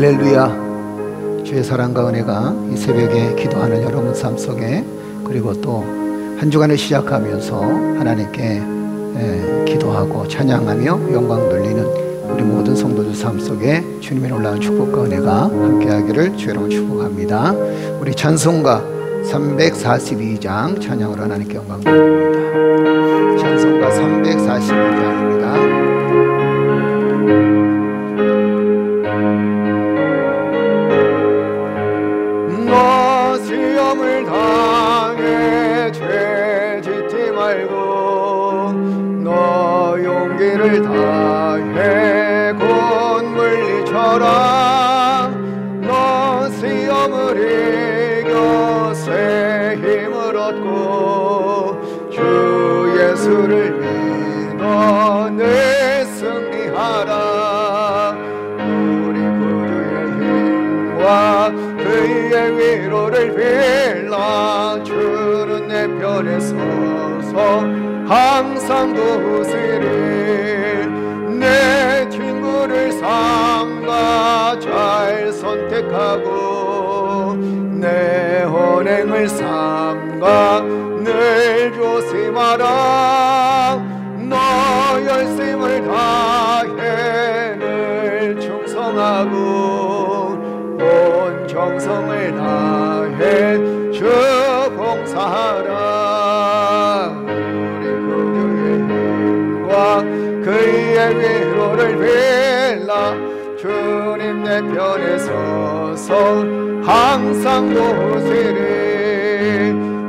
할렐루야. 주의 사랑과 은혜가 이 새벽에 기도하는 여러분 삶 속에, 그리고 또 한 주간을 시작하면서 하나님께 기도하고 찬양하며 영광 돌리는 우리 모든 성도들 삶 속에 주님의 놀라운 축복과 은혜가 함께하기를 주 여러분 축복합니다. 우리 찬송가 342장 찬양으로 하나님께 영광 돌립니다. 찬송가 342장입니다. 시험을 당해 죄 짓지 말고 너 용기를 다해 곧 물리쳐라. 너 시험을 이겨 새 힘을 얻고 주 예수를 믿어 늘 승리하라. 우리 구주의 힘과 그의 위로를 빌라. 주는 내 편에 서서 항상 도우시리. 내 친구를 삼가 잘 선택하고 내 언행을 삼가 늘 조심하라. 너 열심을 다해 늘 충성하고 온 정성을 다해 주 봉사하라. 우리 구주의 힘과 그의 위로를 빌라. 주님 내 편에 서서 항상 도우시리.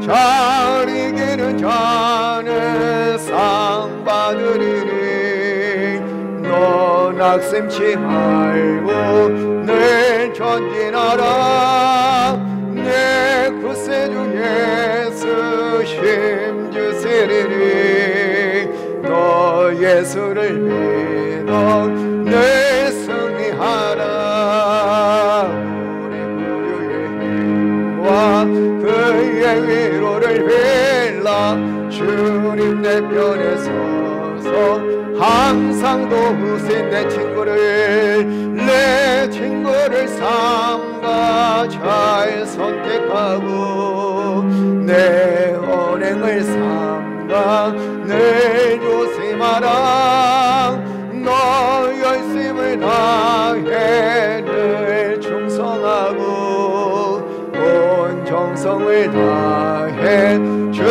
잘 이기는 자는 상 받으리니 너 낙심치 말고 늘 전진하라. 내 구세주 예수 힘 주시리니 너 예수를 믿어 늘 승리하라. 우리 구주의 힘과 그의 위로를 빌라. 주님 내 편에 서서 항상 도우신 내 친구를 삼가 잘 선택하고 내 언행을 삼가 늘 조심하라. 너 열심을 다해 늘 충성하고 온 정성을 다해 주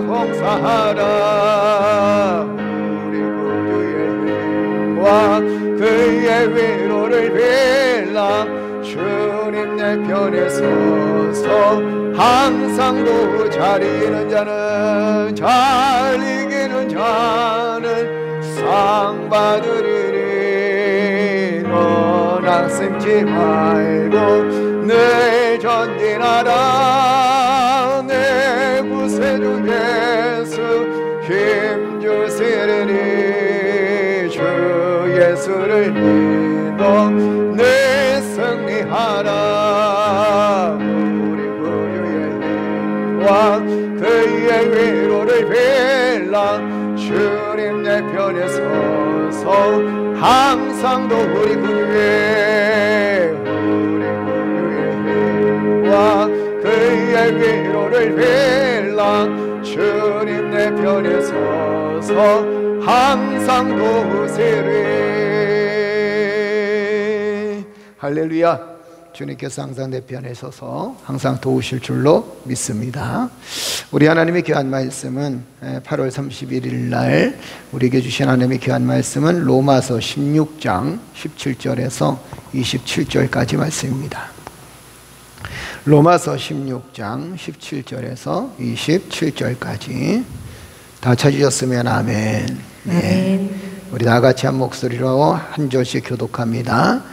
봉사하라. 그의 위로를 빌라. 주님 내 편에 서서 항상 도 잘 이기는 자는 상 받으리니 너 낙심치 말고 늘 전진하라. 내 구세주 예수 힘 주시리니 예수를 믿어 늘 승리하라. 우리 구주의 힘과 그의 위로를 빌라. 주님 내 편에 서서 항상 도 우리 구주의 힘과 그의 위로를 빌라. 주님 내 편에 서서 항상 도우시리. 할렐루야. 주님께서 항상 내 편에 서서 항상 도우실 줄로 믿습니다. 우리 하나님의 귀한 말씀은 8월 31일 날 우리에게 주신 하나님의 귀한 말씀은 로마서 16장 17절에서 27절까지 말씀입니다. 로마서 16장 17절에서 27절까지 다 찾으셨으면 아멘. 네. 우리 다 같이 한 목소리로 한 절씩 교독합니다.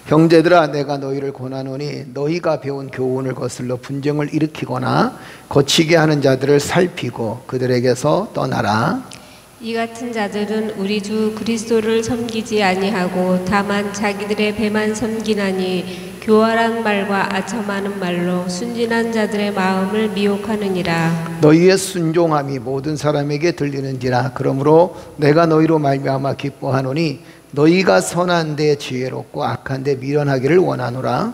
형제들아, 내가 너희를 권하노니 너희가 배운 교훈을 거슬러 분쟁을 일으키거나 거치게 하는 자들을 살피고 그들에게서 떠나라. 이 같은 자들은 우리 주 그리스도를 섬기지 아니하고 다만 자기들의 배만 섬기나니 교활한 말과 아첨하는 말로 순진한 자들의 마음을 미혹하느니라. 너희의 순종함이 모든 사람에게 들리는지라. 그러므로 내가 너희로 말미암아 기뻐하노니 너희가 선한 데 지혜롭고 악한 데 미련하기를 원하노라.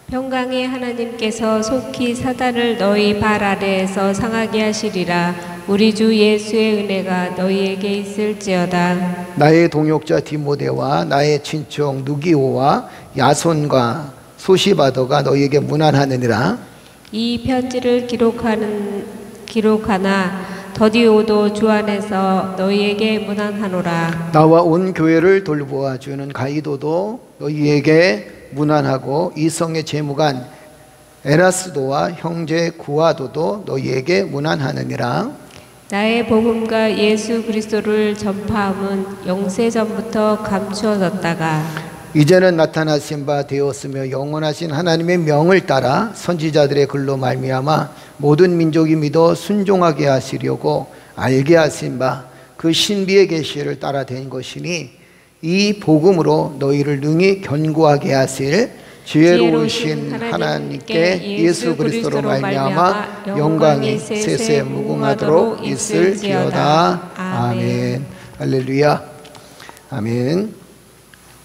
평강의 하나님께서 속히 사단을 너희 발 아래에서 상하게 하시리라. 우리 주 예수의 은혜가 너희에게 있을지어다. 나의 동역자 디모데와 나의 친척 누기오와 야손과 소시바더가 너희에게 문안하느니라. 이 편지를 기록하나 더디오도 주 안에서 너희에게 문안하노라. 나와 온 교회를 돌보아 주는 가이도도 너희에게 문안하고 이성의 재무관 에라스도와 형제 구아도도 너희에게 문안하느니라. 나의 복음과 예수 그리스도를 전파함은 영세전부터 감추어졌다가 이제는 나타나신 바 되었으며 영원하신 하나님의 명을 따라 선지자들의 글로 말미암아 모든 민족이 믿어 순종하게 하시려고 알게 하신 바 그 신비의 계시를 따라 된 것이니 이 복음으로 너희를 능히 견고하게 하실 지혜로우신 하나님께 예수 그리스도로 말미암아 영광이 세세 무궁하도록 있을지어다. 아멘. 할렐루야. 아멘.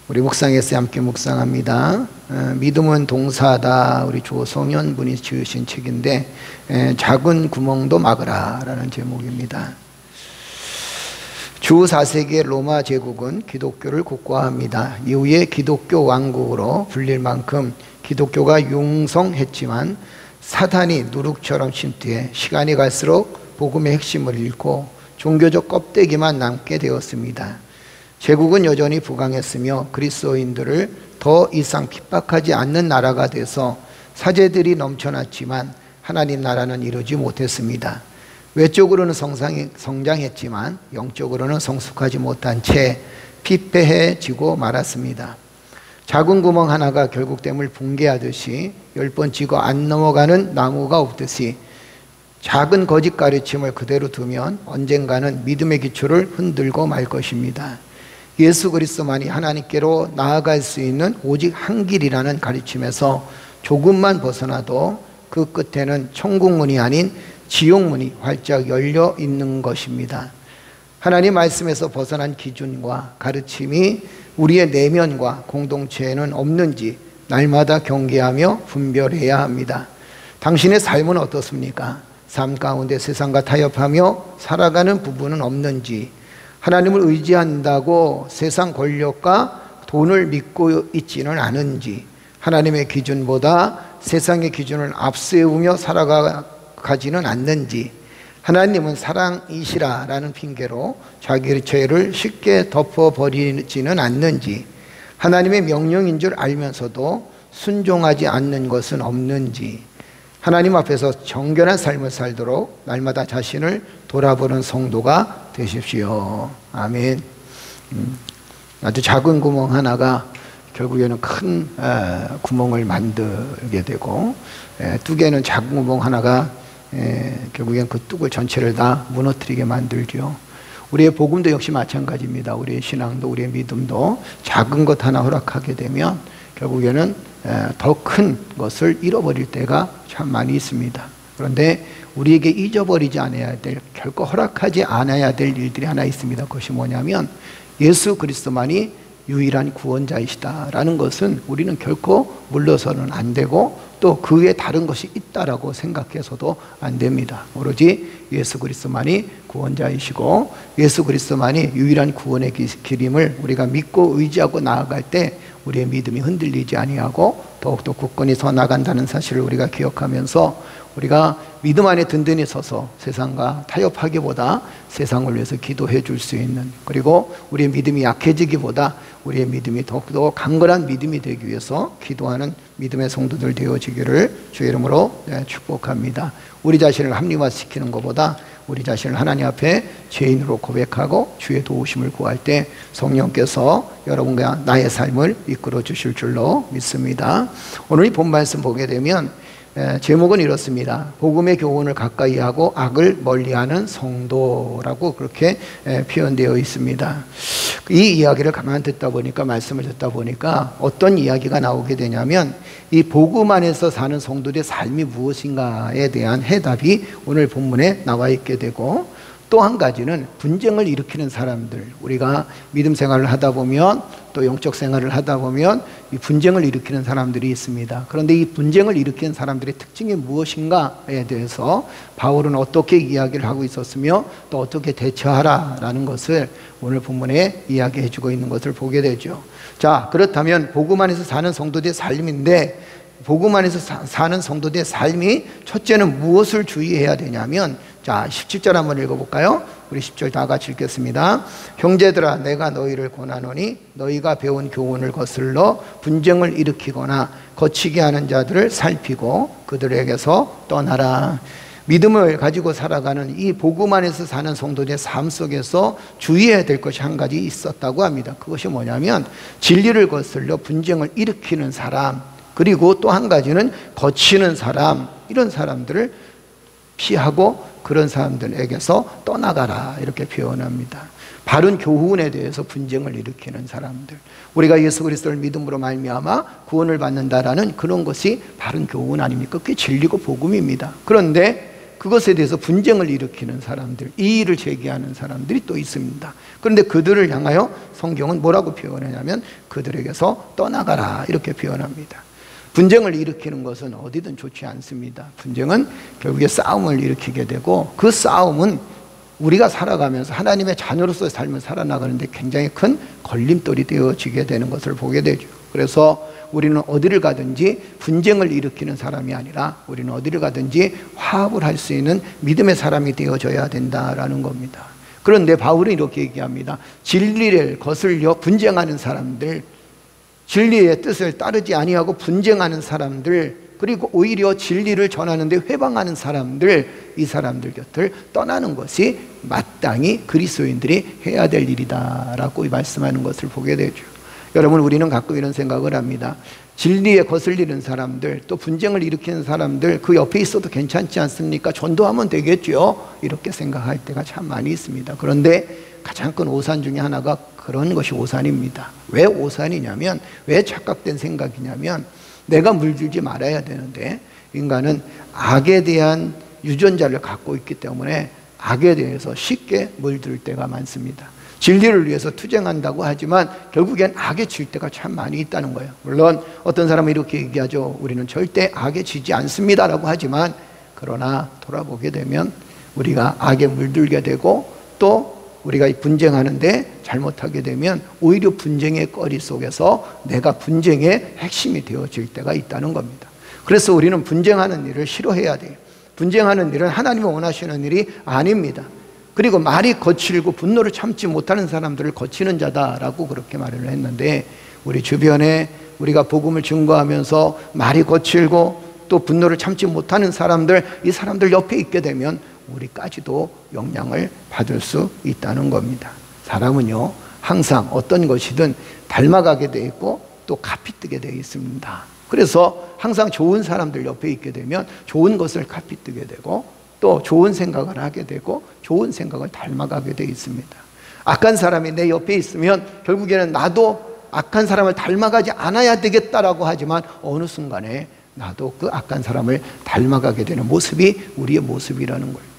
우리 묵상에서 함께 묵상합니다. 믿음은 동사다. 우리 조성현 분이 지으신 책인데 작은 구멍도 막으라 라는 제목입니다. 주 4세기의 로마 제국은 기독교를 국화합니다. 이후에 기독교 왕국으로 불릴 만큼 기독교가 융성했지만 사탄이 누룩처럼 침투해 시간이 갈수록 복음의 핵심을 잃고 종교적 껍데기만 남게 되었습니다. 제국은 여전히 부강했으며 그리스도인들을 더 이상 핍박하지 않는 나라가 돼서 사제들이 넘쳐났지만 하나님 나라는 이루지 못했습니다. 외적으로는 성장했지만 영적으로는 성숙하지 못한 채 피폐해지고 말았습니다. 작은 구멍 하나가 결국 댐을 붕괴하듯이 10번 찍어 안 넘어가는 나무가 없듯이 작은 거짓 가르침을 그대로 두면 언젠가는 믿음의 기초를 흔들고 말 것입니다. 예수 그리스도만이 하나님께로 나아갈 수 있는 오직 한 길이라는 가르침에서 조금만 벗어나도 그 끝에는 천국문이 아닌 지옥문이 활짝 열려 있는 것입니다. 하나님 말씀에서 벗어난 기준과 가르침이 우리의 내면과 공동체에는 없는지 날마다 경계하며 분별해야 합니다. 당신의 삶은 어떻습니까? 삶 가운데 세상과 타협하며 살아가는 부분은 없는지, 하나님을 의지한다고 세상 권력과 돈을 믿고 있지는 않은지, 하나님의 기준보다 세상의 기준을 앞세우며 살아가지는 않는지, 하나님은 사랑이시라라는 핑계로 자기의 죄를 쉽게 덮어버리지는 않는지, 하나님의 명령인 줄 알면서도 순종하지 않는 것은 없는지, 하나님 앞에서 정결한 삶을 살도록 날마다 자신을 돌아보는 성도가 되십시오. 아멘. 아주 작은 구멍 하나가 결국에는 큰 구멍을 만들게 되고, 뚝에는 작은 구멍 하나가 결국엔 그 뚝을 전체를 다 무너뜨리게 만들죠. 우리의 복음도 역시 마찬가지입니다. 우리의 신앙도 우리의 믿음도 작은 것 하나 허락하게 되면 결국에는 더 큰 것을 잃어버릴 때가 참 많이 있습니다. 그런데 우리에게 잊어버리지 않아야 될, 결코 허락하지 않아야 될 일들이 하나 있습니다. 그것이 뭐냐면 예수 그리스도만이 유일한 구원자이시다라는 것은 우리는 결코 물러서는 안 되고 또 그 외에 다른 것이 있다라고 생각해서도 안 됩니다. 오로지 예수 그리스도만이 구원자이시고 예수 그리스도만이 유일한 구원의 길임을 우리가 믿고 의지하고 나아갈 때 우리의 믿음이 흔들리지 아니하고 더욱더 굳건히 서 나간다는 사실을 우리가 기억하면서 우리가 믿음 안에 든든히 서서 세상과 타협하기보다 세상을 위해서 기도해 줄 수 있는, 그리고 우리의 믿음이 약해지기보다 우리의 믿음이 더욱더 강건한 믿음이 되기 위해서 기도하는 믿음의 성도들 되어지기를 주의 이름으로 축복합니다. 우리 자신을 합리화시키는 것보다 우리 자신을 하나님 앞에 죄인으로 고백하고 주의 도우심을 구할 때 성령께서 여러분과 나의 삶을 이끌어 주실 줄로 믿습니다. 오늘 이 본 말씀 보게 되면 제목은 이렇습니다. 복음의 교훈을 가까이 하고 악을 멀리하는 성도라고 그렇게 표현되어 있습니다. 이 이야기를 가만히 듣다 보니까, 말씀을 듣다 보니까 어떤 이야기가 나오게 되냐면 이 복음 안에서 사는 성도들의 삶이 무엇인가에 대한 해답이 오늘 본문에 나와 있게 되고, 또 한 가지는 분쟁을 일으키는 사람들, 우리가 믿음 생활을 하다 보면 또 영적 생활을 하다 보면 이 분쟁을 일으키는 사람들이 있습니다. 그런데 이 분쟁을 일으키는 사람들의 특징이 무엇인가에 대해서 바울은 어떻게 이야기를 하고 있었으며 또 어떻게 대처하라라는 것을 오늘 본문에 이야기해 주고 있는 것을 보게 되죠. 자, 그렇다면 복음 안에서 사는 성도들의 삶인데, 복음 안에서 사는 성도들의 삶이 첫째는 무엇을 주의해야 되냐면, 자, 17절 한번 읽어볼까요? 우리 10절 다 같이 읽겠습니다. 형제들아, 내가 너희를 권하노니 너희가 배운 교훈을 거슬러 분쟁을 일으키거나 거치게 하는 자들을 살피고 그들에게서 떠나라. 믿음을 가지고 살아가는 이 복음 안에서 사는 성도들의 삶 속에서 주의해야 될 것이 한 가지 있었다고 합니다. 그것이 뭐냐면 진리를 거슬러 분쟁을 일으키는 사람, 그리고 또 한 가지는 거치는 사람, 이런 사람들을 피하고 그런 사람들에게서 떠나가라, 이렇게 표현합니다. 바른 교훈에 대해서 분쟁을 일으키는 사람들, 우리가 예수 그리스도를 믿음으로 말미암아 구원을 받는다라는 그런 것이 바른 교훈 아닙니까? 그게 진리고 복음입니다. 그런데 그것에 대해서 분쟁을 일으키는 사람들, 이의를 제기하는 사람들이 또 있습니다. 그런데 그들을 향하여 성경은 뭐라고 표현하냐면 그들에게서 떠나가라, 이렇게 표현합니다. 분쟁을 일으키는 것은 어디든 좋지 않습니다. 분쟁은 결국에 싸움을 일으키게 되고, 그 싸움은 우리가 살아가면서 하나님의 자녀로서의 삶을 살아나가는데 굉장히 큰 걸림돌이 되어지게 되는 것을 보게 되죠. 그래서 우리는 어디를 가든지 분쟁을 일으키는 사람이 아니라 우리는 어디를 가든지 화합을 할 수 있는 믿음의 사람이 되어져야 된다라는 겁니다. 그런데 바울은 이렇게 얘기합니다. 진리를 거슬려 분쟁하는 사람들, 진리의 뜻을 따르지 아니하고 분쟁하는 사람들, 그리고 오히려 진리를 전하는데 회방하는 사람들, 이 사람들 곁을 떠나는 것이 마땅히 그리스도인들이 해야 될 일이다라고 말씀하는 것을 보게 되죠. 여러분, 우리는 가끔 이런 생각을 합니다. 진리에 거슬리는 사람들, 또 분쟁을 일으키는 사람들, 그 옆에 있어도 괜찮지 않습니까? 전도하면 되겠죠? 이렇게 생각할 때가 참 많이 있습니다. 그런데 가장 큰 오산 중에 하나가 그런 것이 오산입니다. 왜 오산이냐면, 왜 착각된 생각이냐면, 내가 물들지 말아야 되는데 인간은 악에 대한 유전자를 갖고 있기 때문에 악에 대해서 쉽게 물들 때가 많습니다. 진리를 위해서 투쟁한다고 하지만 결국엔 악에 질 때가 참 많이 있다는 거예요. 물론 어떤 사람은 이렇게 얘기하죠. 우리는 절대 악에 지지 않습니다라고 하지만, 그러나 돌아보게 되면 우리가 악에 물들게 되고, 또 우리가 분쟁하는데 잘못하게 되면 오히려 분쟁의 거리 속에서 내가 분쟁의 핵심이 되어질 때가 있다는 겁니다. 그래서 우리는 분쟁하는 일을 싫어해야 돼요. 분쟁하는 일은 하나님이 원하시는 일이 아닙니다. 그리고 말이 거칠고 분노를 참지 못하는 사람들을 거치는 자다라고 그렇게 말을 했는데, 우리 주변에 우리가 복음을 증거하면서 말이 거칠고 또 분노를 참지 못하는 사람들, 이 사람들 옆에 있게 되면 우리까지도 영향을 받을 수 있다는 겁니다. 사람은요, 항상 어떤 것이든 닮아가게 돼 있고 또 카피뜨게 되어 있습니다. 그래서 항상 좋은 사람들 옆에 있게 되면 좋은 것을 카피뜨게 되고, 또 좋은 생각을 하게 되고 좋은 생각을 닮아가게 되어 있습니다. 악한 사람이 내 옆에 있으면 결국에는 나도 악한 사람을 닮아가지 않아야 되겠다라고 하지만 어느 순간에 나도 그 악한 사람을 닮아가게 되는 모습이 우리의 모습이라는 거예요.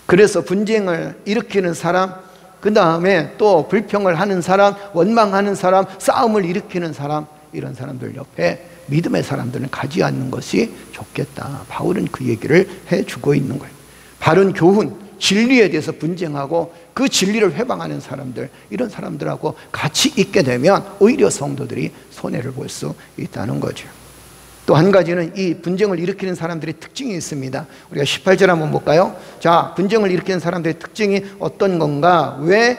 그래서 분쟁을 일으키는 사람, 그 다음에 또 불평을 하는 사람, 원망하는 사람, 싸움을 일으키는 사람, 이런 사람들 옆에 믿음의 사람들은 가지 않는 것이 좋겠다. 바울은 그 얘기를 해주고 있는 거예요. 바른 교훈, 진리에 대해서 분쟁하고 그 진리를 회방하는 사람들, 이런 사람들하고 같이 있게 되면 오히려 성도들이 손해를 볼 수 있다는 거죠. 또 한 가지는 이 분쟁을 일으키는 사람들의 특징이 있습니다. 우리가 18절 한번 볼까요? 자, 분쟁을 일으키는 사람들의 특징이 어떤 건가? 왜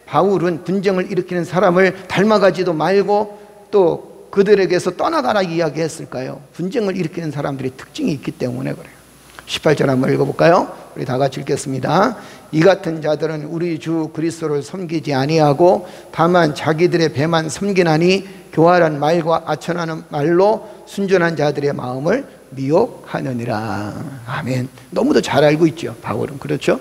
바울은 분쟁을 일으키는 사람을 닮아가지도 말고 또 그들에게서 떠나가라 이야기했을까요? 분쟁을 일으키는 사람들의 특징이 있기 때문에 그래요. 18절 한번 읽어볼까요? 우리 다 같이 읽겠습니다. 이 같은 자들은 우리 주 그리스도를 섬기지 아니하고 다만 자기들의 배만 섬기나니 교활한 말과 아천하는 말로 순전한 자들의 마음을 미혹하느니라. 아멘. 너무도 잘 알고 있죠, 바울은. 그렇죠?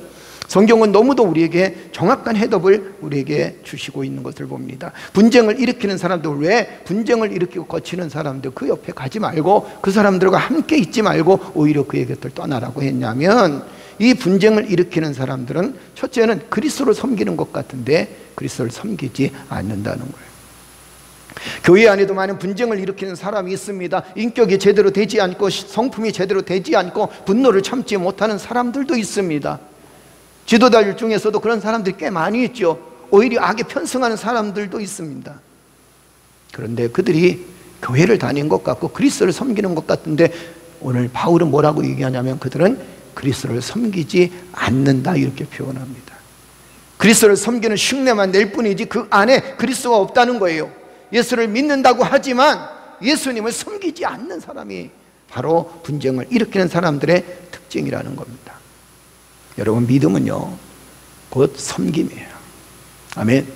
성경은 너무도 우리에게 정확한 해답을 우리에게 주시고 있는 것을 봅니다. 분쟁을 일으키는 사람들, 왜 분쟁을 일으키고 거치는 사람들 그 옆에 가지 말고 그 사람들과 함께 있지 말고 오히려 그의 곁을 떠나라고 했냐면, 이 분쟁을 일으키는 사람들은 첫째는 그리스도를 섬기는 것 같은데 그리스도를 섬기지 않는다는 거예요. 교회 안에도 많은 분쟁을 일으키는 사람이 있습니다. 인격이 제대로 되지 않고 성품이 제대로 되지 않고 분노를 참지 못하는 사람들도 있습니다. 지도자들 중에서도 그런 사람들이 꽤 많이 있죠. 오히려 악에 편승하는 사람들도 있습니다. 그런데 그들이 교회를 다닌 것 같고 그리스도를 섬기는 것 같은데 오늘 바울은 뭐라고 얘기하냐면 그들은 그리스도를 섬기지 않는다 이렇게 표현합니다. 그리스도를 섬기는 흉내만 낼 뿐이지 그 안에 그리스도가 없다는 거예요. 예수를 믿는다고 하지만 예수님을 섬기지 않는 사람이 바로 분쟁을 일으키는 사람들의 특징이라는 겁니다. 여러분, 믿음은요 곧 섬김이에요. 아멘.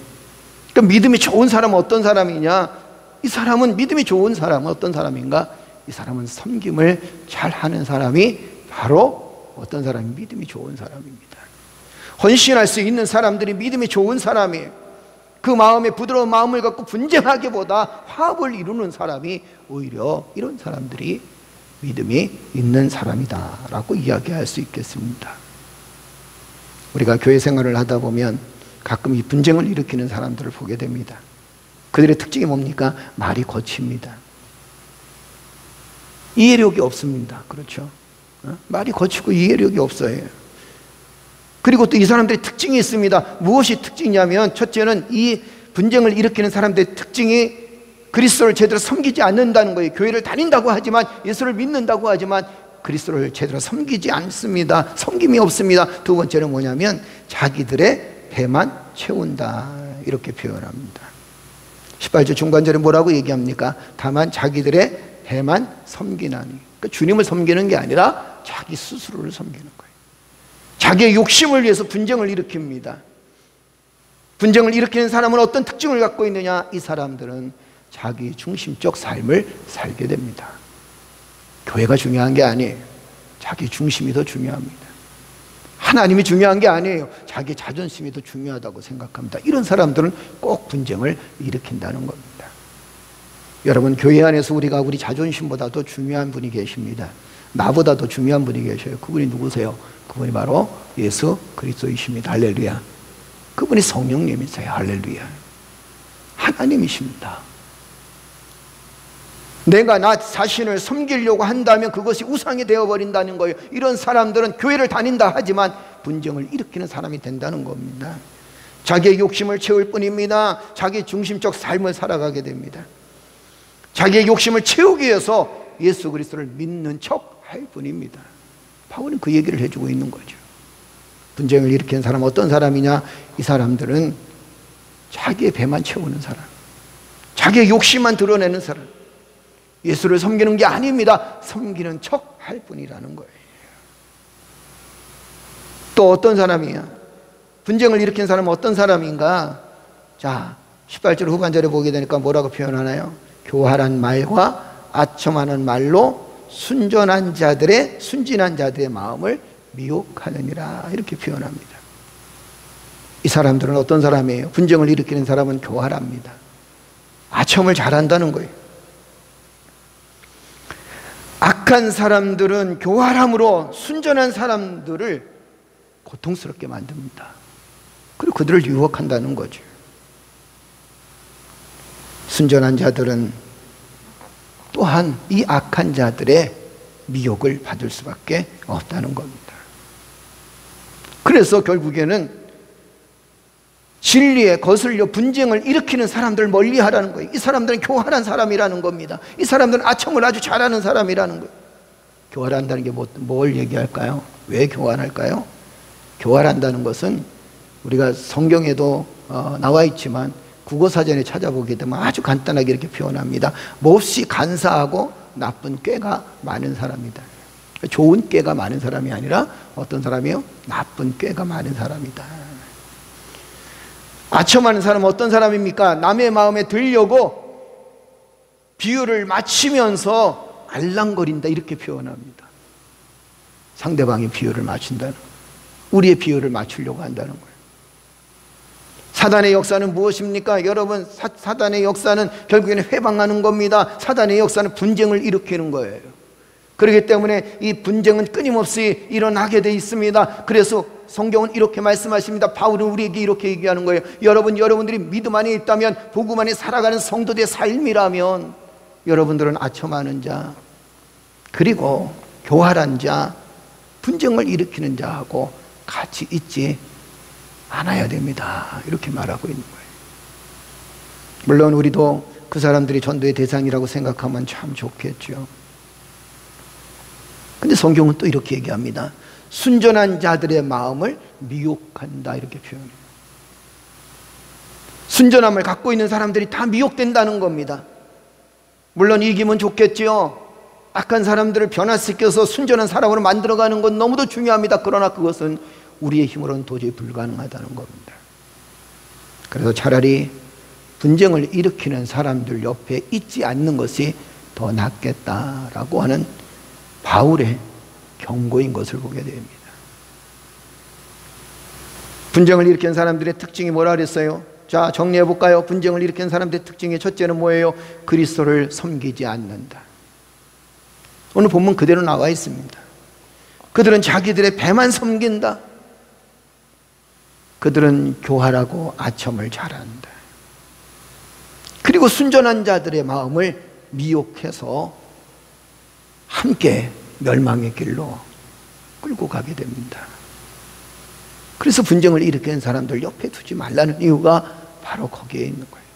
그러니까 믿음이 좋은 사람은 어떤 사람이냐? 이 사람은 믿음이 좋은 사람은 어떤 사람인가? 이 사람은 섬김을 잘하는 사람이 바로 어떤 사람이 믿음이 좋은 사람입니다. 헌신할 수 있는 사람들이 믿음이 좋은 사람이에요. 그 마음에 부드러운 마음을 갖고 분쟁하기보다 화합을 이루는 사람이 오히려 이런 사람들이 믿음이 있는 사람이다라고 이야기할 수 있겠습니다. 우리가 교회 생활을 하다 보면 가끔 이 분쟁을 일으키는 사람들을 보게 됩니다. 그들의 특징이 뭡니까? 말이 거칩니다. 이해력이 없습니다. 그렇죠? 말이 거치고 이해력이 없어요. 그리고 또 이 사람들의 특징이 있습니다. 무엇이 특징이냐면 첫째는 이 분쟁을 일으키는 사람들의 특징이 그리스도를 제대로 섬기지 않는다는 거예요. 교회를 다닌다고 하지만 예수를 믿는다고 하지만 그리스도를 제대로 섬기지 않습니다. 섬김이 없습니다. 두 번째는 뭐냐면 자기들의 배만 채운다 이렇게 표현합니다. 18절 중반절에 뭐라고 얘기합니까? 다만 자기들의 배만 섬기나니. 그러니까 주님을 섬기는 게 아니라 자기 스스로를 섬기는 거예요. 자기의 욕심을 위해서 분쟁을 일으킵니다. 분쟁을 일으키는 사람은 어떤 특징을 갖고 있느냐? 이 사람들은 자기 중심적 삶을 살게 됩니다. 교회가 중요한 게 아니에요. 자기 중심이 더 중요합니다. 하나님이 중요한 게 아니에요. 자기 자존심이 더 중요하다고 생각합니다. 이런 사람들은 꼭 분쟁을 일으킨다는 겁니다. 여러분, 교회 안에서 우리가 우리 자존심보다 더 중요한 분이 계십니다. 나보다 더 중요한 분이 계셔요. 그분이 누구세요? 그분이 바로 예수 그리스도이십니다. 할렐루야. 그분이 성령님이세요. 할렐루야. 하나님이십니다. 내가 나 자신을 섬기려고 한다면 그것이 우상이 되어버린다는 거예요. 이런 사람들은 교회를 다닌다 하지만 분쟁을 일으키는 사람이 된다는 겁니다. 자기의 욕심을 채울 뿐입니다. 자기 중심적 삶을 살아가게 됩니다. 자기의 욕심을 채우기 위해서 예수 그리스도를 믿는 척 할 뿐입니다. 바울은 그 얘기를 해주고 있는 거죠. 분쟁을 일으키는 사람은 어떤 사람이냐? 이 사람들은 자기의 배만 채우는 사람, 자기의 욕심만 드러내는 사람, 예수를 섬기는 게 아닙니다. 섬기는 척 할 뿐이라는 거예요. 또 어떤 사람이야? 분쟁을 일으킨 사람은 어떤 사람인가? 자, 18절 후반절에 보게 되니까 뭐라고 표현하나요? 교활한 말과 아첨하는 말로 순진한 자들의 마음을 미혹하느니라 이렇게 표현합니다. 이 사람들은 어떤 사람이에요? 분쟁을 일으키는 사람은 교활합니다. 아첨을 잘한다는 거예요. 악한 사람들은 교활함으로 순전한 사람들을 고통스럽게 만듭니다. 그리고 그들을 유혹한다는 거죠. 순전한 자들은 또한 이 악한 자들의 미혹을 받을 수밖에 없다는 겁니다. 그래서 결국에는 진리에 거슬려 분쟁을 일으키는 사람들을 멀리하라는 거예요. 이 사람들은 교활한 사람이라는 겁니다. 이 사람들은 아첨을 아주 잘하는 사람이라는 거예요. 교활한다는 게 뭘 얘기할까요? 왜 교활할까요? 교활한다는 것은 우리가 성경에도 나와 있지만 국어사전에 찾아보게 되면 아주 간단하게 이렇게 표현합니다. 몹시 간사하고 나쁜 꾀가 많은 사람이다. 좋은 꾀가 많은 사람이 아니라 어떤 사람이요? 나쁜 꾀가 많은 사람이다. 아첨하는 사람은 어떤 사람입니까? 남의 마음에 들려고 비유를 맞추면서 알랑거린다 이렇게 표현합니다. 상대방의 비유를 맞춘다는 거예요. 우리의 비유를 맞추려고 한다는 거예요. 사단의 역사는 무엇입니까? 여러분, 사단의 역사는 결국에는 회방하는 겁니다. 사단의 역사는 분쟁을 일으키는 거예요. 그렇기 때문에 이 분쟁은 끊임없이 일어나게 돼 있습니다. 그래서 성경은 이렇게 말씀하십니다. 바울은 우리에게 이렇게 얘기하는 거예요. 여러분들이 믿음 안에 있다면, 복음 안에 살아가는 성도들의 삶이라면 여러분들은 아첨하는 자, 그리고 교활한 자, 분쟁을 일으키는 자하고 같이 있지 않아야 됩니다. 이렇게 말하고 있는 거예요. 물론 우리도 그 사람들이 전도의 대상이라고 생각하면 참 좋겠죠. 근데 성경은 또 이렇게 얘기합니다. 순전한 자들의 마음을 미혹한다, 이렇게 표현해요. 순전함을 갖고 있는 사람들이 다 미혹된다는 겁니다. 물론 이기면 좋겠지요. 악한 사람들을 변화시켜서 순전한 사람으로 만들어가는 건 너무도 중요합니다. 그러나 그것은 우리의 힘으로는 도저히 불가능하다는 겁니다. 그래서 차라리 분쟁을 일으키는 사람들 옆에 있지 않는 것이 더 낫겠다라고 하는 바울의 경고인 것을 보게 됩니다. 분쟁을 일으킨 사람들의 특징이 뭐라 그랬어요? 자, 정리해 볼까요? 분쟁을 일으킨 사람들의 특징의 첫째는 뭐예요? 그리스도를 섬기지 않는다. 오늘 본문 그대로 나와 있습니다. 그들은 자기들의 배만 섬긴다. 그들은 교활하고 아첨을 잘한다. 그리고 순전한 자들의 마음을 미혹해서 함께 멸망의 길로 끌고 가게 됩니다. 그래서 분쟁을 일으키는 사람들 옆에 두지 말라는 이유가 바로 거기에 있는 거예요.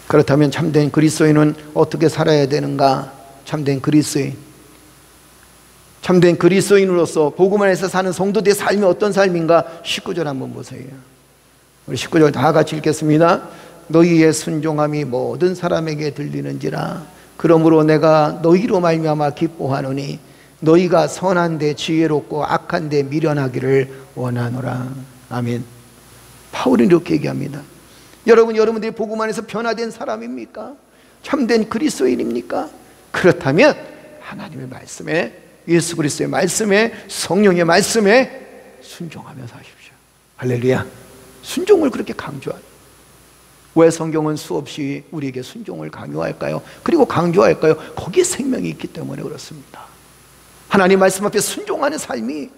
그렇다면 참된 그리스도인은 어떻게 살아야 되는가? 참된 그리스도인으로서 복음 안에서 사는 성도들의 삶이 어떤 삶인가? 19절 한번 보세요. 우리 19절 다 같이 읽겠습니다. 너희의 순종함이 모든 사람에게 들리는지라. 그러므로 내가 너희로 말미암아 기뻐하노니 너희가 선한데 지혜롭고 악한데 미련하기를 원하노라. 아멘. 바울은 이렇게 얘기합니다. 여러분들이 복음 안에서 변화된 사람입니까? 참된 그리스도인입니까? 그렇다면 하나님의 말씀에, 예수 그리스도의 말씀에, 성령의 말씀에 순종하며 사십시오. 할렐루야. 순종을 그렇게 강조하는, 왜 성경은 수없이 우리에게 순종을 강요할까요? 그리고 강조할까요? 거기에 생명이 있기 때문에 그렇습니다. 하나님 말씀 앞에 순종하는 삶이,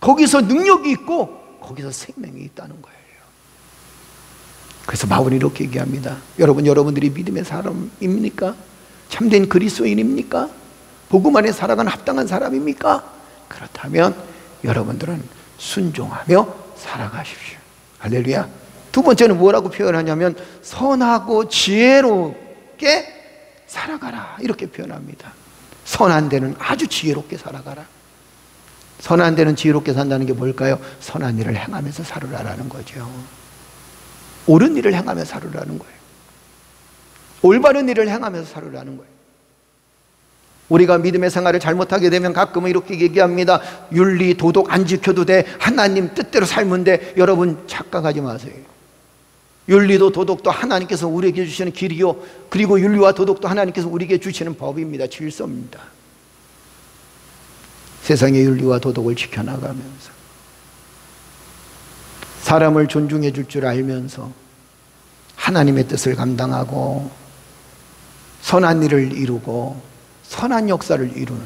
거기서 능력이 있고 거기서 생명이 있다는 거예요. 그래서 바울이 이렇게 얘기합니다. 여러분들이 믿음의 사람입니까? 참된 그리스도인입니까? 복음 안에 살아가는 합당한 사람입니까? 그렇다면 여러분들은 순종하며 살아가십시오. 할렐루야. 두 번째는 뭐라고 표현하냐면 선하고 지혜롭게 살아가라, 이렇게 표현합니다. 선한 데는 아주 지혜롭게 살아가라. 선한 데는 지혜롭게 산다는 게 뭘까요? 선한 일을 행하면서 살으라라는 거죠. 옳은 일을 행하면서 살으라는 거예요. 올바른 일을 행하면서 살으라는 거예요. 우리가 믿음의 생활을 잘못하게 되면 가끔은 이렇게 얘기합니다. 윤리, 도덕 안 지켜도 돼. 하나님 뜻대로 살면 돼. 여러분 착각하지 마세요. 윤리도 도덕도 하나님께서 우리에게 주시는 길이요, 그리고 윤리와 도덕도 하나님께서 우리에게 주시는 법입니다. 질서입니다. 세상의 윤리와 도덕을 지켜나가면서 사람을 존중해 줄 줄 알면서 하나님의 뜻을 감당하고 선한 일을 이루고 선한 역사를 이루는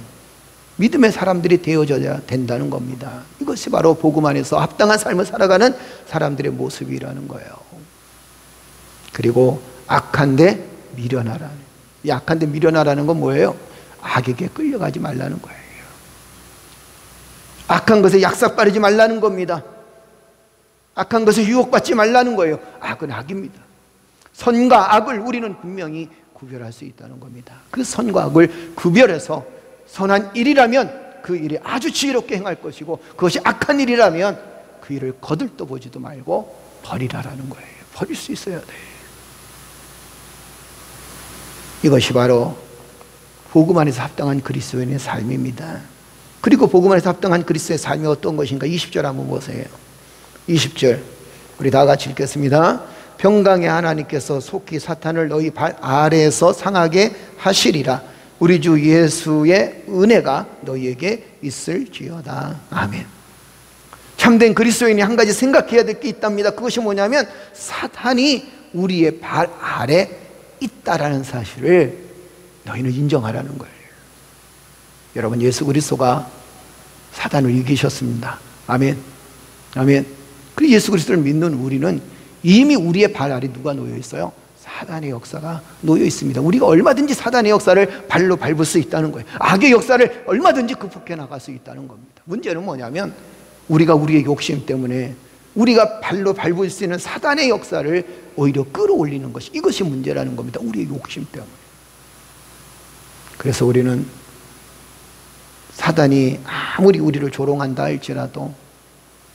믿음의 사람들이 되어져야 된다는 겁니다. 이것이 바로 복음 안에서 합당한 삶을 살아가는 사람들의 모습이라는 거예요. 그리고 악한데 미련하라는, 이 악한데 미련하라는 건 뭐예요? 악에게 끌려가지 말라는 거예요. 악한 것에 약삭빠르지 말라는 겁니다. 악한 것에 유혹받지 말라는 거예요. 악은 악입니다. 선과 악을 우리는 분명히 구별할 수 있다는 겁니다. 그 선과 악을 구별해서 선한 일이라면 그 일이 아주 지혜롭게 행할 것이고, 그것이 악한 일이라면 그 일을 거들떠보지도 말고 버리라라는 거예요. 버릴 수 있어야 돼. 이것이 바로 복음 안에서 합당한 그리스도인의 삶입니다. 그리고 복음 안에서 합당한 그리스도의 삶이 어떤 것인가? 20절 한번 보세요. 20절 우리 다 같이 읽겠습니다. 평강의 하나님께서 속히 사탄을 너희 발 아래에서 상하게 하시리라. 우리 주 예수의 은혜가 너희에게 있을지어다. 아멘. 참된 그리스도인이 한 가지 생각해야 될 게 있답니다. 그것이 뭐냐면 사탄이 우리의 발 아래 있다라는 사실을 너희는 인정하라는 거예요. 여러분, 예수 그리스도가 사단을 이기셨습니다. 아멘. 아멘. 그 예수 그리스도를 믿는 우리는 이미 우리의 발 아래 누가 놓여 있어요? 사단의 역사가 놓여 있습니다. 우리가 얼마든지 사단의 역사를 발로 밟을 수 있다는 거예요. 악의 역사를 얼마든지 극복해 나갈 수 있다는 겁니다. 문제는 뭐냐면 우리가 우리의 욕심 때문에 우리가 발로 밟을 수 있는 사단의 역사를 오히려 끌어올리는 것이, 이것이 문제라는 겁니다. 우리의 욕심 때문에. 그래서 우리는 사단이 아무리 우리를 조롱한다 할지라도,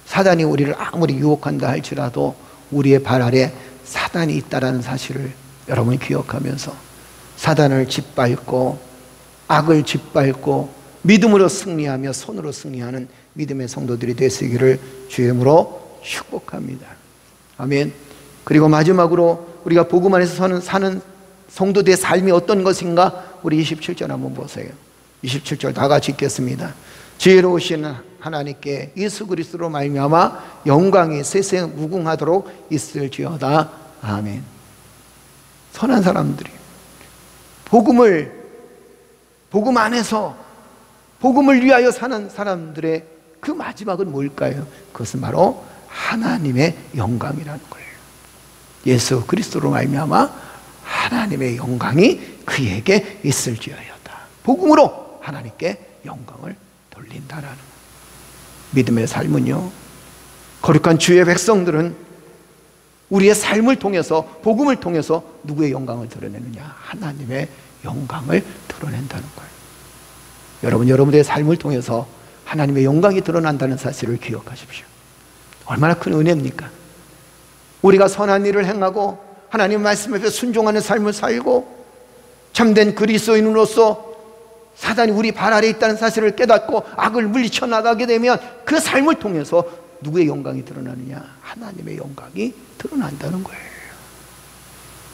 사단이 우리를 아무리 유혹한다 할지라도 우리의 발 아래 사단이 있다는 사실을 여러분이 기억하면서 사단을 짓밟고 악을 짓밟고 믿음으로 승리하며 손으로 승리하는 믿음의 성도들이 되시기를 주의 이름으로 축복합니다. 아멘. 그리고 마지막으로 우리가 복음 안에서 사는 성도들의 삶이 어떤 것인가, 우리 27절 한번 보세요. 27절 다 같이 읽겠습니다. 지혜로우신 하나님께 예수 그리스도로 말미암아 영광이 세세 무궁하도록 있을지어다. 아멘. 선한 사람들이 복음 안에서 복음을 위하여 사는 사람들의 그 마지막은 뭘까요? 그것은 바로 하나님의 영광이라는 거예요. 예수 그리스도로 말미암아 하나님의 영광이 그에게 있을지어다. 복음으로 하나님께 영광을 돌린다라는 거예요. 믿음의 삶은요, 거룩한 주의 백성들은 우리의 삶을 통해서, 복음을 통해서 누구의 영광을 드러내느냐? 하나님의 영광을 드러낸다는 거예요. 여러분, 여러분들의 삶을 통해서 하나님의 영광이 드러난다는 사실을 기억하십시오. 얼마나 큰 은혜입니까? 우리가 선한 일을 행하고 하나님 말씀 앞에 순종하는 삶을 살고 참된 그리스도인으로서 사단이 우리 발 아래 있다는 사실을 깨닫고 악을 물리쳐 나가게 되면 그 삶을 통해서 누구의 영광이 드러나느냐? 하나님의 영광이 드러난다는 거예요.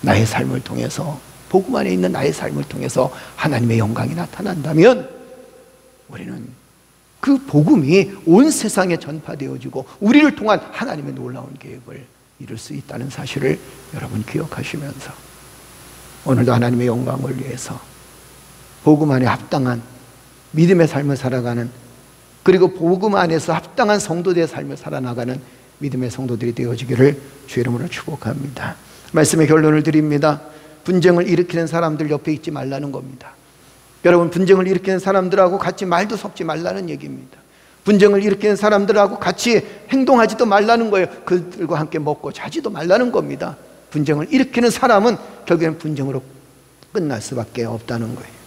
나의 삶을 통해서, 복음 안에 있는 나의 삶을 통해서 하나님의 영광이 나타난다면 우리는 그 복음이 온 세상에 전파되어지고 우리를 통한 하나님의 놀라운 계획을 이룰 수 있다는 사실을 여러분 기억하시면서 오늘도 하나님의 영광을 위해서 복음 안에 합당한 믿음의 삶을 살아가는, 그리고 복음 안에서 합당한 성도들의 삶을 살아나가는 믿음의 성도들이 되어지기를 주의 이름으로 축복합니다. 말씀의 결론을 드립니다. 분쟁을 일으키는 사람들 옆에 있지 말라는 겁니다. 여러분, 분쟁을 일으키는 사람들하고 같이 말도 섞지 말라는 얘기입니다. 분쟁을 일으키는 사람들하고 같이 행동하지도 말라는 거예요. 그들과 함께 먹고 자지도 말라는 겁니다. 분쟁을 일으키는 사람은 결국에는 분쟁으로 끝날 수밖에 없다는 거예요.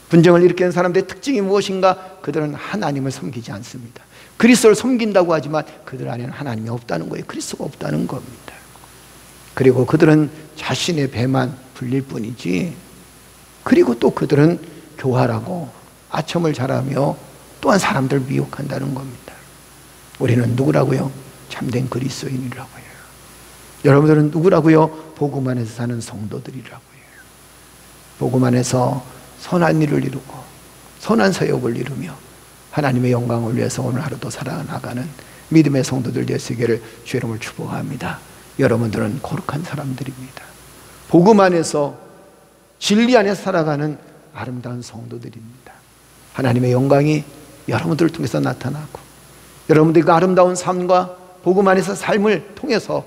분쟁을 일으키는 사람들의 특징이 무엇인가? 그들은 하나님을 섬기지 않습니다. 그리스도를 섬긴다고 하지만 그들 안에는 하나님이 없다는 거예요. 그리스도가 없다는 겁니다. 그리고 그들은 자신의 배만 불릴 뿐이지, 그리고 또 그들은 교활하고 아첨을 잘하며 또한 사람들을 미혹한다는 겁니다. 우리는 누구라고요? 참된 그리스도인이라고요. 여러분들은 누구라고요? 복음 안에서 사는 성도들이라고요. 복음 안에서 선한 일을 이루고 선한 사역을 이루며 하나님의 영광을 위해서 오늘 하루도 살아나가는 믿음의 성도들 되시기를 주의 이름으로 축복합니다. 여러분들은 거룩한 사람들입니다. 복음 안에서 진리 안에서 살아가는 아름다운 성도들입니다. 하나님의 영광이 여러분들을 통해서 나타나고 여러분들의 그 아름다운 삶과 복음 안에서 삶을 통해서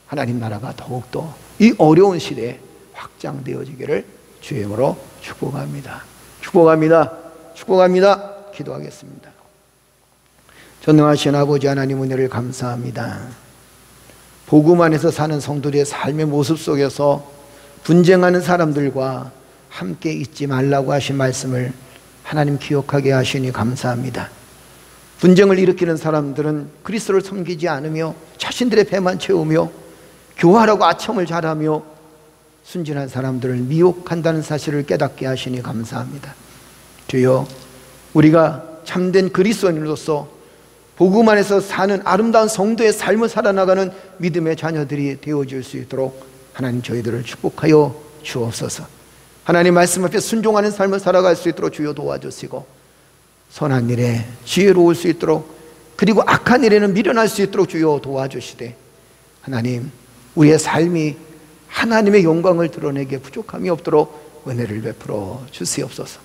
하나님 나라가 더욱더 이 어려운 시대에 확장되어지기를 주의 이름으로 축복합니다. 축복합니다. 축복합니다. 기도하겠습니다. 전능하신 아버지 하나님, 은혜를 감사합니다. 복음 안에서 사는 성도들의 삶의 모습 속에서 분쟁하는 사람들과 함께 있지 말라고 하신 말씀을 하나님 기억하게 하시니 감사합니다. 분쟁을 일으키는 사람들은 그리스도를 섬기지 않으며 자신들의 배만 채우며 교활하고 아첨을 잘하며 순진한 사람들을 미혹한다는 사실을 깨닫게 하시니 감사합니다. 주여, 우리가 참된 그리스도인으로서 복음 안에서 사는 아름다운 성도의 삶을 살아나가는 믿음의 자녀들이 되어질 수 있도록 하나님 저희들을 축복하여 주옵소서. 하나님 말씀 앞에 순종하는 삶을 살아갈 수 있도록 주여 도와주시고 선한 일에 지혜로울 수 있도록, 그리고 악한 일에는 미련할 수 있도록 주여 도와주시되 하나님, 우리의 삶이 하나님의 영광을 드러내기에 부족함이 없도록 은혜를 베풀어 주시옵소서.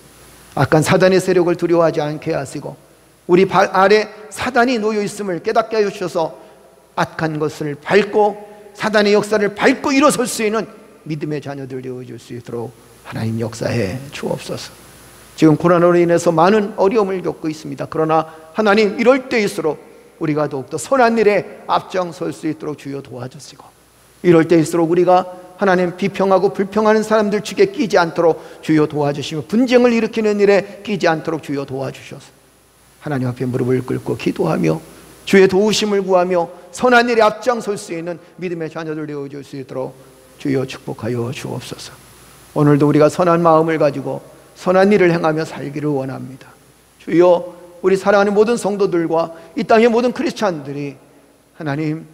악한 사단의 세력을 두려워하지 않게 하시고 우리 발 아래 사단이 놓여 있음을 깨닫게 하여 주셔서 악한 것을 밟고 사단의 역사를 밟고 일어설 수 있는 믿음의 자녀들 되어줄 수 있도록 하나님 역사해 주옵소서. 지금 코로나로 인해서 많은 어려움을 겪고 있습니다. 그러나 하나님, 이럴 때일수록 우리가 더욱더 선한 일에 앞장설 수 있도록 주여 도와주시고, 이럴 때일수록 우리가 하나님 비평하고 불평하는 사람들 축에 끼지 않도록 주여 도와주시며, 분쟁을 일으키는 일에 끼지 않도록 주여 도와주셔서 하나님 앞에 무릎을 꿇고 기도하며 주의 도우심을 구하며 선한 일에 앞장설 수 있는 믿음의 자녀들 되어줄 수 있도록 주여 축복하여 주옵소서. 오늘도 우리가 선한 마음을 가지고 선한 일을 행하며 살기를 원합니다. 주여, 우리 사랑하는 모든 성도들과 이 땅의 모든 크리스찬들이 하나님,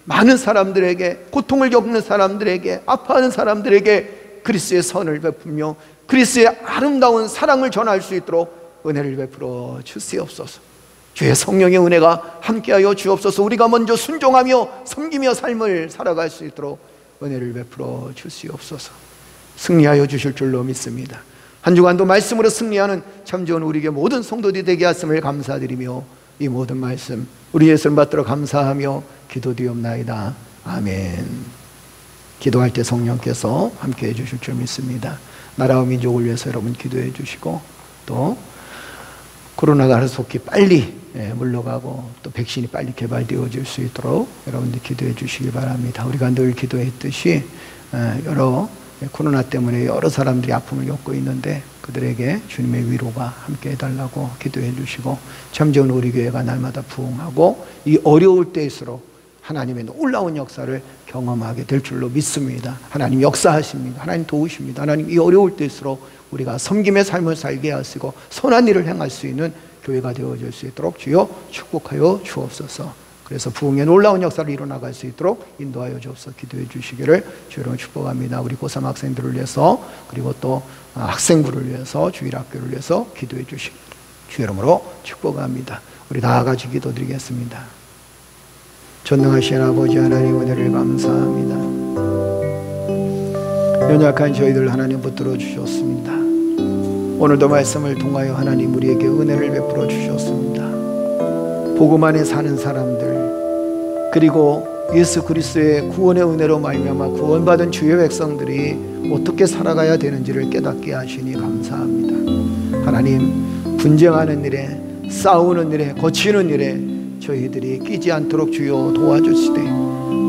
많은 사람들에게, 고통을 겪는 사람들에게, 아파하는 사람들에게 그리스도의 선을 베풀며 그리스도의 아름다운 사랑을 전할 수 있도록 은혜를 베풀어 주시옵소서. 주의 성령의 은혜가 함께하여 주옵소서. 우리가 먼저 순종하며 섬기며 삶을 살아갈 수 있도록 은혜를 베풀어 주시옵소서. 승리하여 주실 줄로 믿습니다. 한 주간도 말씀으로 승리하는 참 좋은 우리에게 모든 성도들이 되게 하심을 감사드리며 이 모든 말씀 우리 예수를 받들어 감사하며 기도드리옵나이다. 아멘. 기도할 때 성령께서 함께해 주실 줄 믿습니다. 나라와 민족을 위해서 여러분 기도해 주시고, 또 코로나가 속히 빨리 물러가고 또 백신이 빨리 개발되어질 수 있도록 여러분들 기도해 주시기 바랍니다. 우리가 늘 기도했듯이 여러 코로나 때문에 여러 사람들이 아픔을 겪고 있는데 그들에게 주님의 위로가 함께 해달라고 기도해 주시고, 참 좋은 우리 교회가 날마다 부흥하고 이 어려울 때일수록 하나님의 놀라운 역사를 경험하게 될 줄로 믿습니다. 하나님 역사하십니다. 하나님 도우십니다. 하나님 이 어려울 때일수록 우리가 섬김의 삶을 살게 하시고 선한 일을 행할 수 있는 교회가 되어질 수 있도록 주여 축복하여 주옵소서. 그래서 부흥의 놀라운 역사를 이뤄나갈 수 있도록 인도하여 주옵소서. 기도해 주시기를 주여로 축복합니다. 우리 고3 학생들을 위해서, 그리고 또 학생부를 위해서, 주일학교를 위해서 기도해 주시기를 주의 이름으로 축복합니다. 우리 다 같이 기도드리겠습니다. 전능하신 아버지 하나님, 은혜를 감사합니다. 연약한 저희들 하나님 붙들어 주셨습니다. 오늘도 말씀을 통하여 하나님 우리에게 은혜를 베풀어 주셨습니다. 복음 안에 사는 사람들, 그리고 예수 그리스도의 구원의 은혜로 말미암아 구원받은 주의 백성들이 어떻게 살아가야 되는지를 깨닫게 하시니 감사합니다. 하나님, 분쟁하는 일에, 싸우는 일에, 거치는 일에 저희들이 끼지 않도록 주여 도와주시되,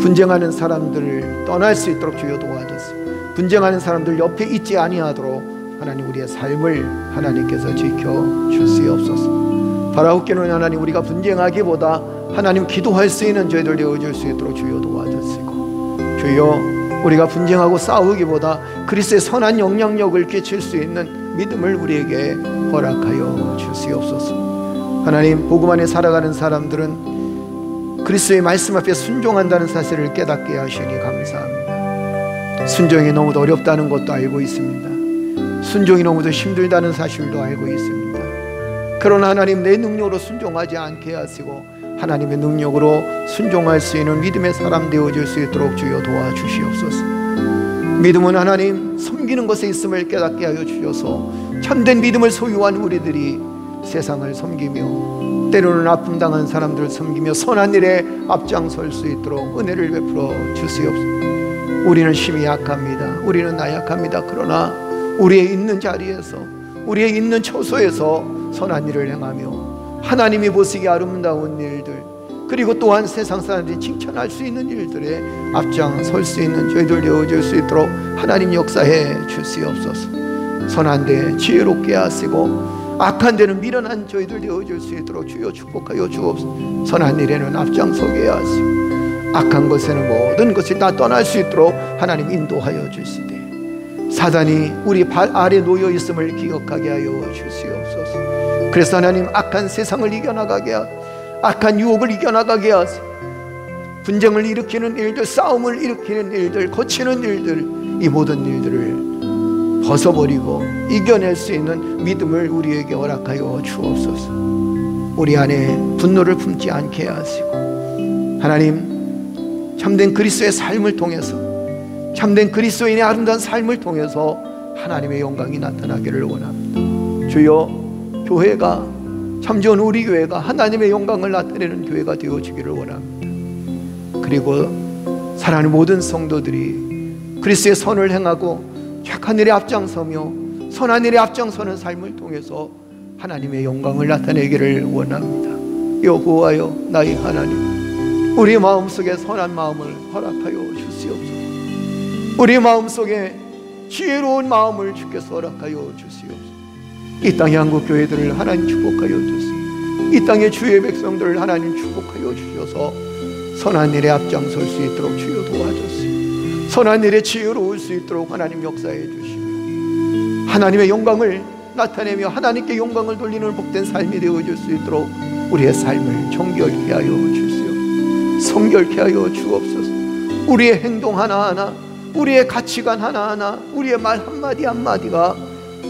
분쟁하는 사람들을 떠날 수 있도록 주여 도와주시고, 분쟁하는 사람들 옆에 있지 아니하도록 하나님 우리의 삶을 하나님께서 지켜주시옵소서. 바라옵기는 하나님, 우리가 분쟁하기보다 하나님 기도할 수 있는 저희들 되어줄 수 있도록 주여 도와주시고, 주여 우리가 분쟁하고 싸우기보다 그리스도의 선한 영향력을 끼칠 수 있는 믿음을 우리에게 허락하여 주시옵소서. 하나님, 복음 안에 살아가는 사람들은 그리스도의 말씀 앞에 순종한다는 사실을 깨닫게 하시니 감사합니다. 순종이 너무도 어렵다는 것도 알고 있습니다. 순종이 너무도 힘들다는 사실도 알고 있습니다. 그러나 하나님, 내 능력으로 순종하지 않게 하시고 하나님의 능력으로 순종할 수 있는 믿음의 사람 되어줄 수 있도록 주여 도와주시옵소서. 믿음은 하나님 섬기는 것에 있음을 깨닫게 하여 주셔서 참된 믿음을 소유한 우리들이 세상을 섬기며 때로는 아픔 당한 사람들을 섬기며 선한 일에 앞장설 수 있도록 은혜를 베풀어 주시옵소서. 우리는 힘이 약합니다. 우리는 나약합니다. 그러나 우리의 있는 자리에서, 우리의 있는 처소에서 선한 일을 행하며 하나님이 보시기에 아름다운 일들, 그리고 또한 세상 사람들이 칭찬할 수 있는 일들에 앞장설 수 있는 저희들 되어줄 수 있도록 하나님 역사해 주시옵소서. 선한 데 지혜롭게 하시고 악한 데는 미련한 저희들 되어줄 수 있도록 주여 축복하여 주옵소서. 선한 일에는 앞장서게 하시고 악한 것에는 모든 것이 다 떠날 수 있도록 하나님 인도하여 주시되, 사단이 우리 발 아래 놓여 있음을 기억하게 하여 주시옵소서. 그래서 하나님, 악한 세상을 이겨나가게 하고 악한 유혹을 이겨나가게 하세요. 분쟁을 일으키는 일들, 싸움을 일으키는 일들, 거치는 일들, 이 모든 일들을 벗어버리고 이겨낼 수 있는 믿음을 우리에게 허락하여 주옵소서. 우리 안에 분노를 품지 않게 하시고 하나님, 참된 그리스도의 삶을 통해서, 참된 그리스도인의 아름다운 삶을 통해서 하나님의 영광이 나타나기를 원합니다. 주여, 교회가 참 좋은 우리 교회가 하나님의 영광을 나타내는 교회가 되어지기를 원합니다. 그리고 사랑하는 모든 성도들이 그리스도의 선을 행하고 착한 일에 앞장서며 선한 일에 앞장서는 삶을 통해서 하나님의 영광을 나타내기를 원합니다. 여호와여, 나의 하나님, 우리 마음속에 선한 마음을 허락하여 주시옵소서. 우리 마음속에 지혜로운 마음을 주께서 허락하여 주시옵소서. 이 땅의 한국교회들을 하나님 축복하여 주시옵소서. 이 땅의 주의 백성들을 하나님 축복하여 주셔서 선한 일에 앞장설 수 있도록 주여 도와주시옵소서. 선한 일에 지혜로울 수 있도록 하나님 역사해 주시며 하나님의 영광을 나타내며 하나님께 영광을 돌리는 복된 삶이 되어줄 수 있도록 우리의 삶을 정결케 하여 주시옵소서. 성결케 하여 주옵소서. 우리의 행동 하나하나, 우리의 가치관 하나하나, 우리의 말 한마디 한마디가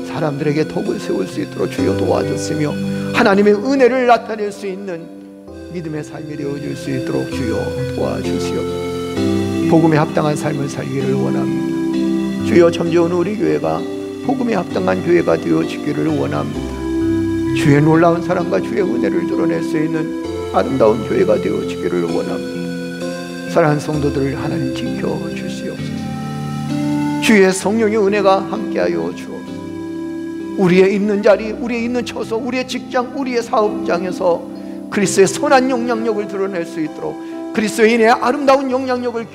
사람들에게 덕을 세울 수 있도록 주여 도와주시며 하나님의 은혜를 나타낼 수 있는 믿음의 삶이 되어줄 수 있도록 주여 도와주시옵소서. 복음에 합당한 삶을 살기를 원합니다. 주여, 참 좋은 우리 교회가 복음에 합당한 교회가 되어지기를 원합니다. 주의 놀라운 사랑과 주의 은혜를 드러낼 수 있는 아름다운 교회가 되어지기를 원합니다. 사랑하는 성도들을 하나님 지켜주시옵소서. 주의 성령의 은혜가 함께하여 주옵소서. 우리의 있는 자리, 우리의 있는 처소, 우리의 직장, 우리의 사업장에서 그리스도의 선한 영향력을 드러낼 수 있도록, 그리스도인의 아름다운 영향력을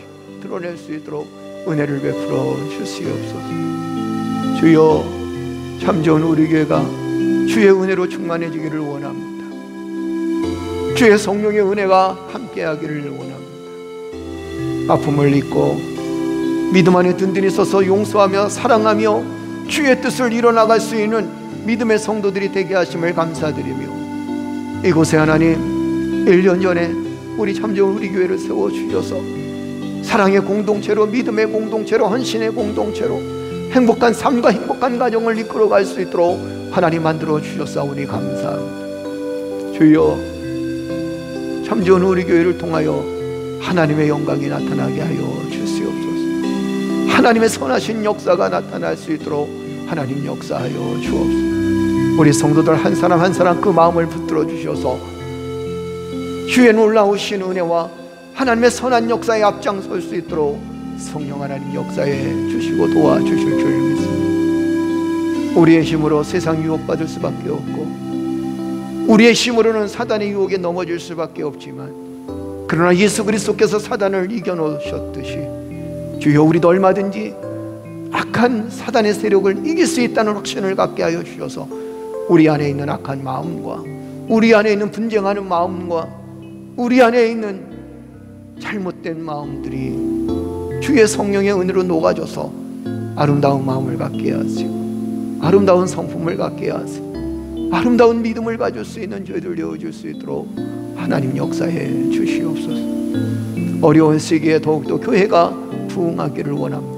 드러낼 수 있도록 은혜를 베풀어 주시옵소서. 주여, 참 좋은 우리 교회가 주의 은혜로 충만해지기를 원합니다. 주의 성령의 은혜가 함께하기를 원합니다. 아픔을 잊고 믿음 안에 든든히 서서 용서하며 사랑하며 주의 뜻을 이뤄나갈 수 있는 믿음의 성도들이 되게 하심을 감사드리며, 이곳에 하나님 1년 전에 우리 참 좋은 우리 교회를 세워주셔서 사랑의 공동체로, 믿음의 공동체로, 헌신의 공동체로 행복한 삶과 행복한 가정을 이끌어갈 수 있도록 하나님 만들어 주셨사오니 감사합니다. 주여, 참 좋은 우리 교회를 통하여 하나님의 영광이 나타나게 하여 주시옵소서. 하나님의 선하신 역사가 나타날 수 있도록 하나님 역사하여 주옵소서. 우리 성도들 한 사람 한 사람 그 마음을 붙들어 주셔서 주의 놀라우신 은혜와 하나님의 선한 역사에 앞장설 수 있도록 성령 하나님 역사해 주시고 도와주실 줄 믿습니다. 우리의 힘으로 세상 유혹받을 수밖에 없고 우리의 힘으로는 사단의 유혹에 넘어질 수밖에 없지만, 그러나 예수 그리스도께서 사단을 이겨놓으셨듯이 주여, 우리도 얼마든지 악한 사단의 세력을 이길 수 있다는 확신을 갖게 하여 주셔서 우리 안에 있는 악한 마음과 우리 안에 있는 분쟁하는 마음과 우리 안에 있는 잘못된 마음들이 주의 성령의 은혜로 녹아져서 아름다운 마음을 갖게 하시고 아름다운 성품을 갖게 하시고 아름다운 믿음을 가질 수 있는 저희들 되어줄 수 있도록 하나님 역사해 주시옵소서. 어려운 시기에 더욱더 교회가 부흥하기를 원합니다.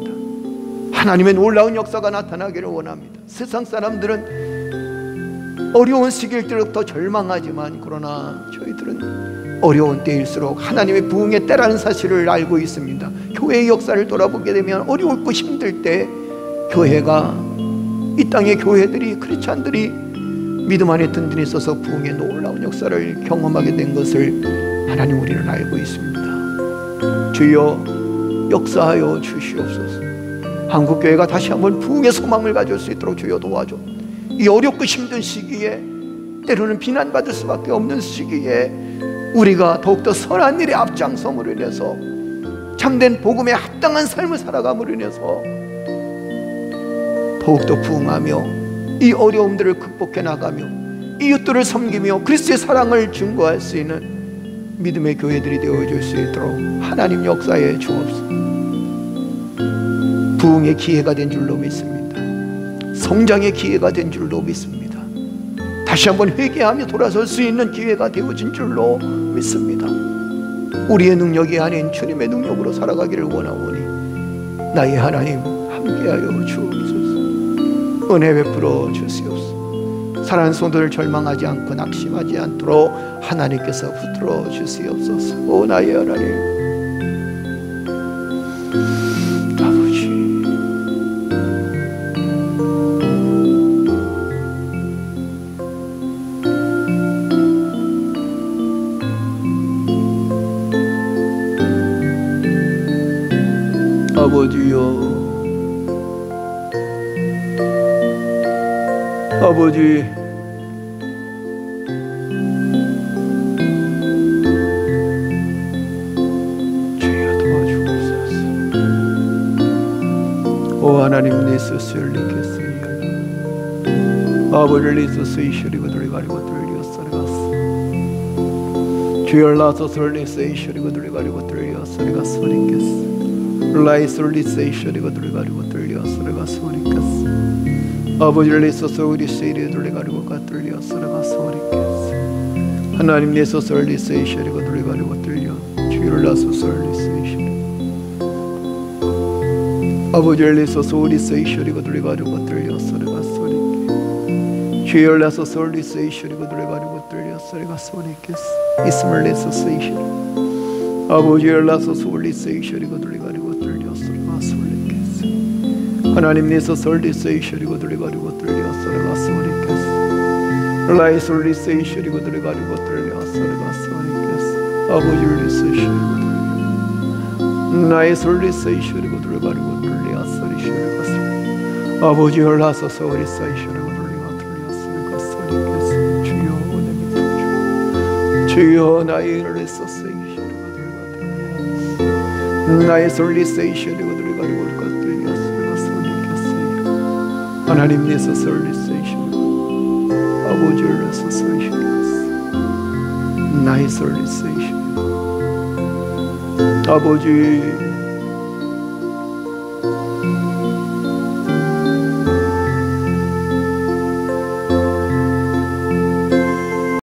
하나님의 놀라운 역사가 나타나기를 원합니다. 세상 사람들은 어려운 시기일 때부터 절망하지만, 그러나 저희들은 어려운 때일수록 하나님의 부흥의 때라는 사실을 알고 있습니다. 교회의 역사를 돌아보게 되면 어려울고 힘들 때 교회가, 이 땅의 교회들이, 크리스찬들이 믿음 안에 든든히 서서 부흥의 놀라운 역사를 경험하게 된 것을 하나님 우리는 알고 있습니다. 주여, 역사하여 주시옵소서. 한국교회가 다시 한번 부흥의 소망을 가질 수 있도록 주여 도와줘. 이 어렵고 힘든 시기에, 때로는 비난받을 수밖에 없는 시기에 우리가 더욱더 선한 일에 앞장섬으로 인해서 참된 복음에 합당한 삶을 살아감으로 인해서 더욱더 부흥하며 이 어려움들을 극복해 나가며 이웃들을 섬기며 그리스도의 사랑을 증거할 수 있는 믿음의 교회들이 되어줄 수 있도록 하나님 역사에 주옵소서. 부흥의 기회가 된 줄로 믿습니다. 성장의 기회가 된 줄로 믿습니다. 다시 한번 회개하며 돌아설 수 있는 기회가 되어진 줄로 믿습니다. 우리의 능력이 아닌 주님의 능력으로 살아가기를 원하오니 나의 하나님 함께하여 주옵소서. 은혜 베풀어 주시옵소서. 사랑하는 성도들 절망하지 않고 낙심하지 않도록 하나님께서 붙들어 주시옵소서. 오 나의 하나님, 아버지, 아버지, 주여 도와주옵소서. 오 하나님, 내 스스로 리겠으니 아버지를 있어서 이시리고 들어가리고 들리었으리가스. 주여 라소스를 내서 이시리고 들어가리고 들리었으리가스 리겠스. 라이스를 내서 이시리고 들어가리고 들리었으리가스 리겠스. 아버지를 내서서 우리 세일에 들어가리고 들리었으리가스 리겠스. 하나님 내서서 내서 이시리고 들어가리고 들려. 주여 라소스를 내서 이시리고 아버지를 내서서 우리 세이시리고 들어가리고 들리었으리가스 주여 라서 솔리 세이시리고 들어가리고 들렸으리가 소리겠스. 있음을 내서 세이시리 아버지여 라서 솔리 세이시리고 들어가리고 들렸으리가 소리겠스. 하나님 내서 솔리 세이시리고 들어가리고 들렸으리가 소리겠스. 라이 솔리 세이시리고 들어가리고 들렸으리가 소리겠스. 아버지를 세이시리고 들려 나의 솔리 세이시리고 들어가리고 들렸으리시리가 소리 아버지여 라서 솔리 세이시리고 주여 나의 일을 세이시리고 들어가리고 나의 솔리 세이시리고 들어가리고 들렸으리가 하나님 내서 솔리 세이시리고 아버지를 내서 세이시리고 나의 솔리 세이시리고 아버지